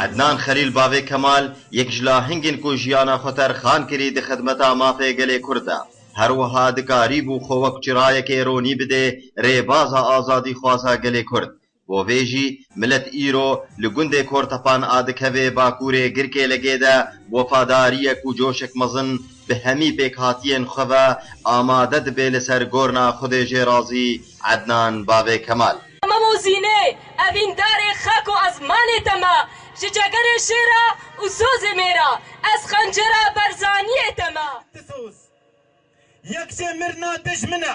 عدنان خلیل باوی کمال یک جلا هنگین کو ژیانا خوتر خان کری دی خدمتا مافی گلی کرده هروها دکاری بو خوک چرایک ایرونی بده ریبازا آزادی خوازا گلی کرد بو ویجی ملت ایرو لگنده کورتپان آدکوه باکوره گرکه لگه ده وفاداری کو جوشک مزن به همی پیک هاتین خواه آماده ده لسر گورنا خود جرازی عدنان باوی کمال موزینه اوین دار خاک و ازمان تما شجاگر شیرا و سوز میرا از خنجرا برزانی تما یک مرنا دجمنا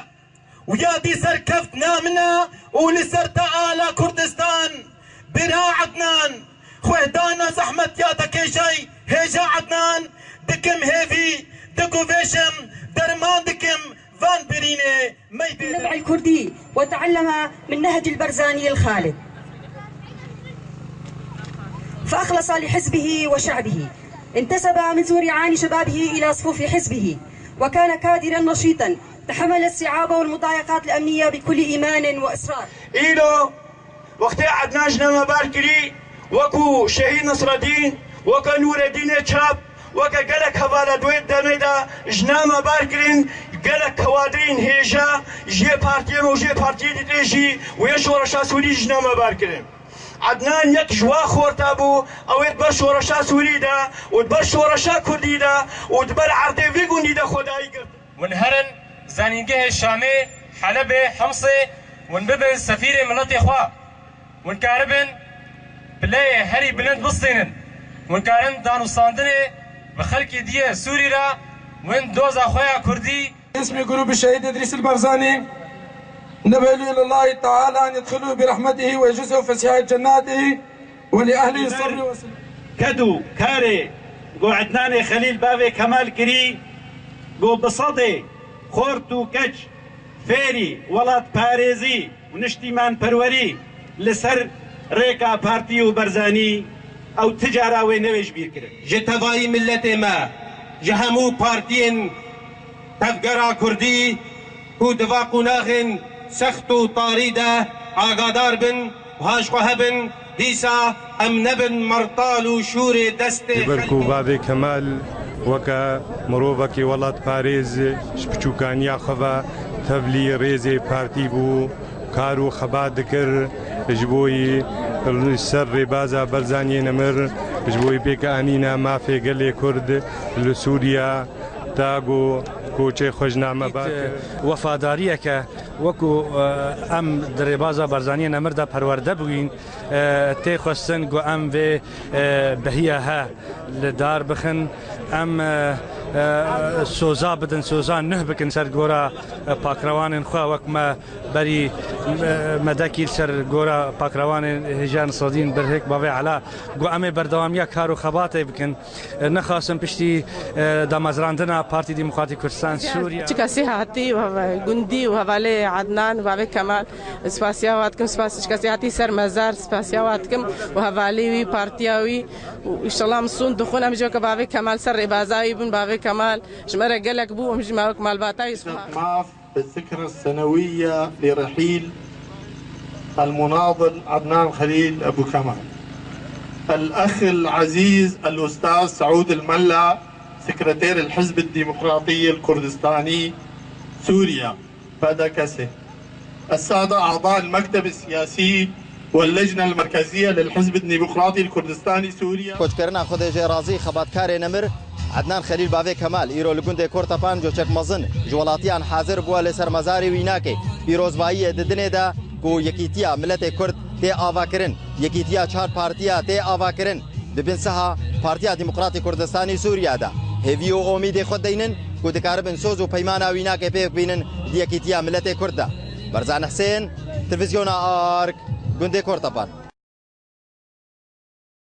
و یادی سر کفت نامنا و لسر تعالی کردستان برا عدنان خوهدانا زحمت یادا کشای هجا عدنان دکم هیفی دکو ویشم درمان دکم فان برينه النبع الكردي وتعلم من نهج البرزاني الخالد فأخلص لحزبه وشعبه انتسب من ذريعان شبابه إلى صفوف حزبه وكان كادرا نشيطا تحمل الصعاب والمضايقات الأمنية بكل إيمان وإصرار إيلو وقت عدنان جنما باركري وكو شهيد نصر الدين وكو نور الدين شاب وكا قالك هوالا دويت دانيدا جنما باركرين قالك كوادرين هيجا جي بارتيين وجي بارتيين تيجي ويش ورشا سوري جنما باركرين عدنان يك جوا خورتابو او يتبر شورشا سوري دا وتبر شورشا كردي دا وتبر عرضي فيقوني دا خداي قرد ونهرن زانينجه الشامي حلبة حمصي ونببن سفير ملتي خوا ونكاربن بلاي هري بلند بصينن ونكارن دانو صاندني بخلقي دي سوري را وين دوز اخويا كردي اسم جروب الشهيد إدريس البرزاني نبهل إلى الله تعالى أن يدخلوا برحمته ويجزوا فسيح جناته ولأهله الصبر والسلام كدو كاري قو عدنان خليل باوي كمال كري قو بصدي خورتو كج فيري ولات باريزي ونشتيمان بروري لسر ريكا بارتي وبرزاني او تجارة وينويش بيكري جتواي ملتي ما جهمو بارتين تفقرا كردي كو دفاقو ناخن سختو طاريدة آقادار بن وهاشقوها بن ديسا ام نبن مرطالو شوري دستي بركو بابي كمال وكا مروفكي ولات باريز شبچوكانيا خوا تبلي ريزي بارتي بو كارو خبا دكر جبوي سر ربازا برزاني نمر جبوي بيك انينا ما في قلي كرد لسوريا تاغو کوچه خوشنامه باک وفاداریه که وکو ام در بازا برزانی نمرده پرورده بوین تی خواستن گو ام و بهیه ها لدار بخن ام سوزا بدن سوزا نه بکن سر گورا پاکروان خواه وک ما بری مدکی سر گورا پاکروان هجان صدین برهک باوی علا گو ام بردوامیا کارو خباته بکن نخواستم پشتی دامزراندنا پارتی دموکراتی کردستان سوريا تكاسي هاتي وجندي وهوالي عدنان وهوالي كمال سباسياواتكم تكاسي هاتي سر مزار سباسياواتكم وهوالي بارتياوي وإن شاء الله مصون دخولنا مجوك بهوالي كمال سر ربازاوي بن بهوالي كمال جمرة قالك بو مجمع كمال باتاوي معاف بالذكرى السنوية لرحيل المناضل عدنان خليل أبو كمال الأخ العزيز الأستاذ سعود الملا سكرتير الحزب الديمقراطي الكردستاني سوريا فادكسه السادة أعضاء المكتب السياسي واللجنة المركزية للحزب الديمقراطي الكردستاني سوريا كوچكرنا خود جرازي خباتكار نمر عدنان خليل باوي كمال ايرو لگونده کورتپان جوچک مزن جولاتيان حاضر بوا لسر مزاري ويناكي بيروزبائي ددنه دا کو يكيتيا ملت كرد تي آوا کرن يكيتيا چار پارتيا تي آوا کرن ببن سها پارتيا ديمقراطي كردستاني سوريا دا هيفيو اميد خود دينن کو دكاربن سوز و پیمانا ويناكي بيك بينن ديكيتيا ملت كرد برزان حسين تلفزيون آرك گونده کورتپان